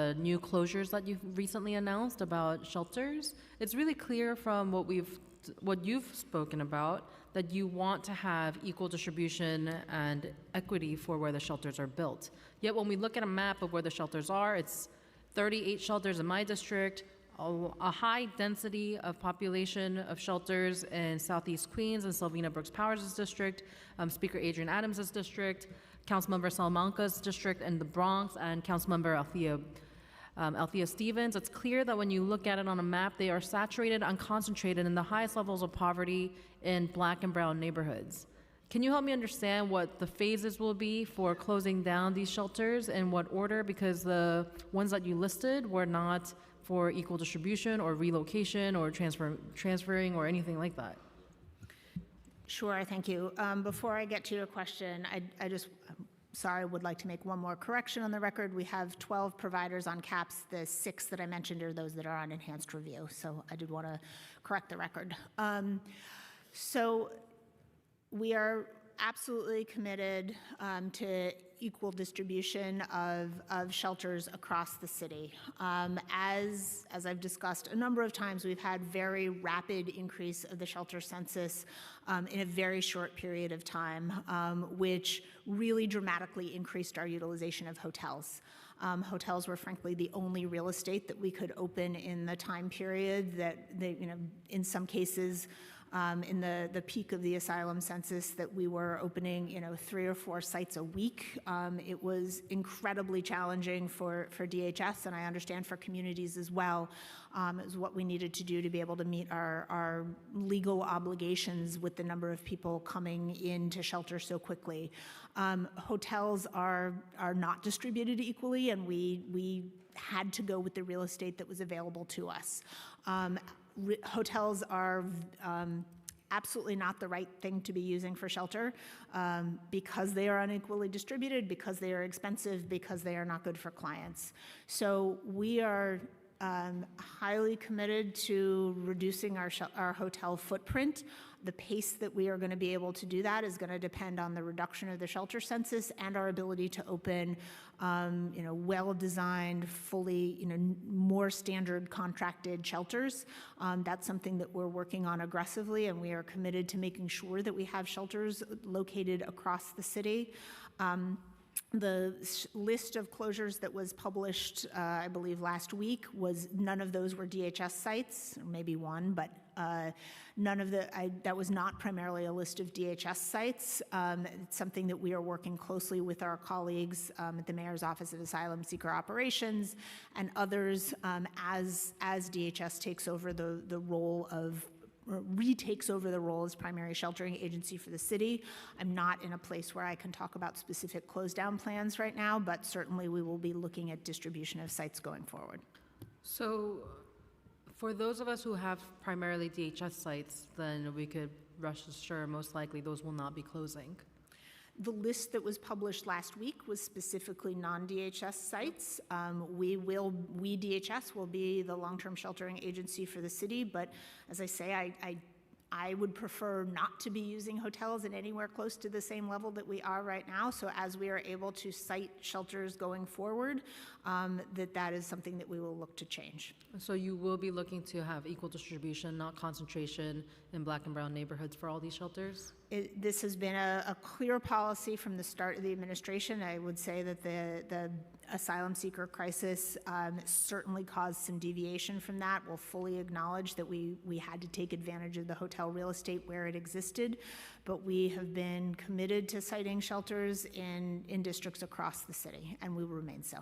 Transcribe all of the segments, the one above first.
the new closures that you've recently announced about shelters, it's really clear from what you've spoken about that you want to have equal distribution and equity for where the shelters are built. Yet when we look at a map of where the shelters are, it's 38 shelters in my district, a high density of population of shelters in Southeast Queens and Selvina Brooks Powers' district, Speaker Adrian Adams' district, Councilmember Salamanca's district in the Bronx, and Councilmember Althea Stevens. It's clear that when you look at it on a map, they are saturated and concentrated in the highest levels of poverty in Black and brown neighborhoods. Can you help me understand what the phases will be for closing down these shelters, in what order? Because the ones that you listed were not for equal distribution or relocation or transferring or anything like that. Sure, thank you. Before I get to your question, I would like to make one more correction on the record. We have 12 providers on CAPS. The 6 that I mentioned are those that are on enhanced review. So I did want to correct the record. So we are absolutely committed to equal distribution of shelters across the city. As I've discussed a number of times, we've had very rapid increase of the shelter census in a very short period of time, which really dramatically increased our utilization of hotels. Hotels were frankly the only real estate that we could open in the time period that in some cases, in the peak of the asylum census, that we were opening 3 or 4 sites a week. It was incredibly challenging for DHS, and I understand for communities as well. It was what we needed to do to be able to meet our legal obligations with the number of people coming into shelter so quickly. Hotels are not distributed equally, and we had to go with the real estate that was available to us. Hotels are absolutely not the right thing to be using for shelter because they are unequally distributed, because they are expensive, because they are not good for clients. So we are highly committed to reducing our hotel footprint. The pace that we are going to be able to do that is going to depend on the reduction of the shelter census and our ability to open, well-designed, fully, more standard contracted shelters. That's something that we're working on aggressively, and we are committed to making sure that we have shelters located across the city. The list of closures that was published, I believe, last week none of those were DHS sites, or maybe one, but that was not primarily a list of DHS sites. It's something that we are working closely with our colleagues at the Mayor's Office of Asylum Seeker Operations and others as DHS takes over the role of retakes over the role as primary sheltering agency for the city. I'm not in a place where I can talk about specific close down plans right now, but certainly we will be looking at distribution of sites going forward. So for those of us who have primarily DHS sites, then we could rest assured most likely those will not be closing. The list that was published last week was specifically non-DHS sites. We DHS will be the long-term sheltering agency for the city, but as I say, I would prefer not to be using hotels in anywhere close to the same level that we are right now. So as we are able to site shelters going forward, that is something that we will look to change. So you will be looking to have equal distribution, not concentration in Black and brown neighborhoods for all these shelters? This has been a clear policy from the start of the administration. I would say that the asylum seeker crisis certainly caused some deviation from that. We'll fully acknowledge that we had to take advantage of the hotel real estate where it existed, but we have been committed to siting shelters in districts across the city, and we will remain so.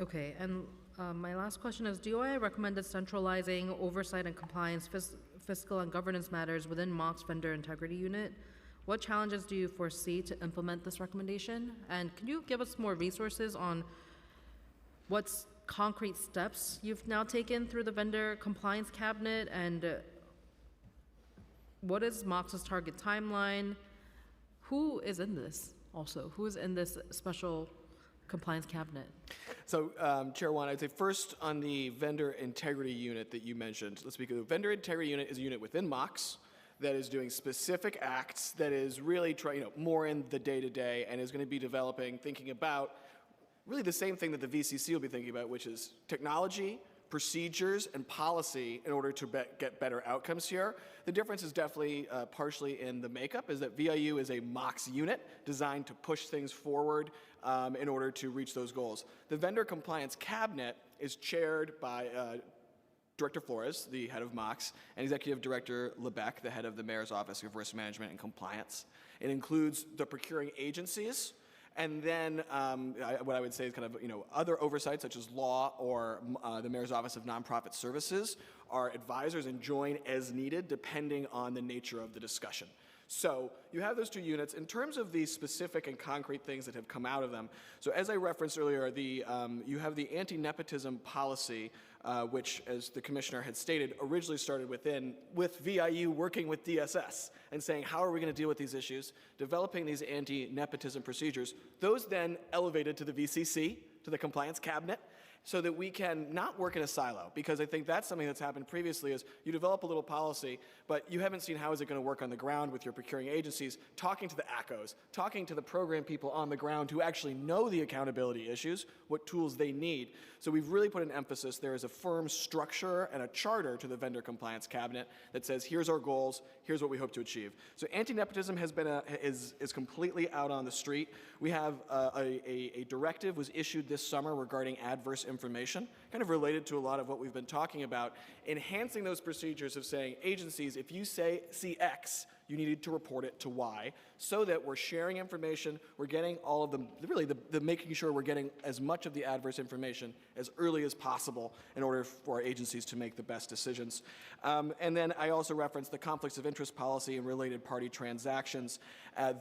Okay, and my last question is, DOI recommended centralizing oversight and compliance, fiscal and governance matters within MOC's vendor integrity unit. What challenges do you foresee to implement this recommendation? And can you give us more resources on what concrete steps you've now taken through the vendor compliance cabinet, and what is MOC's target timeline? Who is in this also? Who is in this special compliance cabinet? So, Chair Wan, I'd say first on the vendor integrity unit that you mentioned. Let's speak of the vendor integrity unit is a unit within MOC's that is doing specific acts, that is really more in the day-to-day, and is going to be developing, thinking about really the same thing that the VCC will be thinking about, which is technology, procedures, and policy in order to get better outcomes here. The difference is definitely partially in the makeup, is that VIU is a MOX unit designed to push things forward in order to reach those goals. The Vendor Compliance Cabinet is chaired by Director Flores, the head of MOX, and Executive Director Lebec, the head of the Mayor's Office of Risk Management and Compliance. It includes the procuring agencies, and then what I would say is kind of, other oversights such as law or the Mayor's Office of Nonprofit Services are advisors and join as needed depending on the nature of the discussion. So you have those two units. In terms of the specific and concrete things that have come out of them, so as I referenced earlier, you have the anti-nepotism policy, which, as the commissioner had stated, originally started with VIU working with DSS and saying, how are we going to deal with these issues, developing these anti-nepotism procedures. Those then elevated to the VCC, to the Compliance Cabinet, so that we can not work in a silo, because I think that's something that's happened previously is you develop a little policy, but you haven't seen how is it going to work on the ground with your procuring agencies, talking to the ACOs, talking to the program people on the ground who actually know the accountability issues, what tools they need. So we've really put an emphasis. There is a firm structure and a charter to the Vendor Compliance Cabinet that says, here's our goals, here's what we hope to achieve. So anti-nepotism has been is completely out on the street. We have a directive was issued this summer regarding adverse information, kind of related to a lot of what we've been talking about, enhancing those procedures of saying, agencies, if you see X, you needed to report it to Y, so that we're sharing information, we're getting all of the making sure we're getting as much of the adverse information as early as possible in order for our agencies to make the best decisions. And then I also referenced the conflicts of interest policy and related party transactions.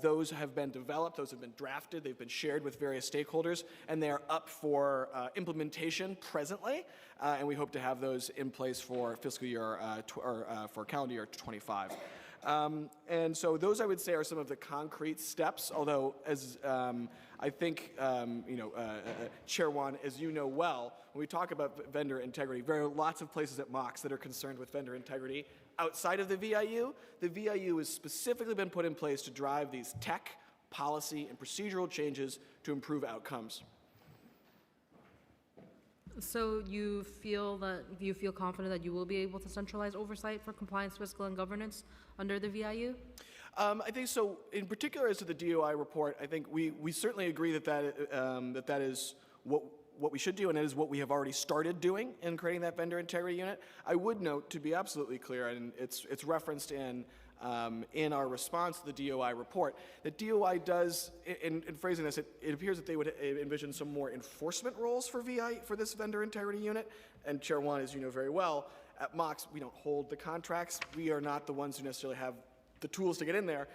Those have been developed, those have been drafted, they've been shared with various stakeholders, and they're up for implementation presently, and we hope to have those in place for fiscal year, for calendar year 25. And so those, I would say, are some of the concrete steps, although as I think, Chair Wan, as you know well, when we talk about vendor integrity, there are lots of places at MOX that are concerned with vendor integrity. Outside of the VIU has specifically been put in place to drive these tech, policy, and procedural changes to improve outcomes. So you feel confident that you will be able to centralize oversight for compliance, fiscal, and governance under the VIU? I think so. In particular, as to the DOI report, I think we certainly agree that is what we should do, and it is what we have already started doing in creating that vendor integrity unit. I would note, to be absolutely clear, and it's referenced in our response to the DOI report, that DOI does, in phrasing this, it appears that they would envision some more enforcement roles for this vendor integrity unit. And Chair Wan, as you know very well, at MOX, we don't hold the contracts. We are not the ones who necessarily have the tools to get in there.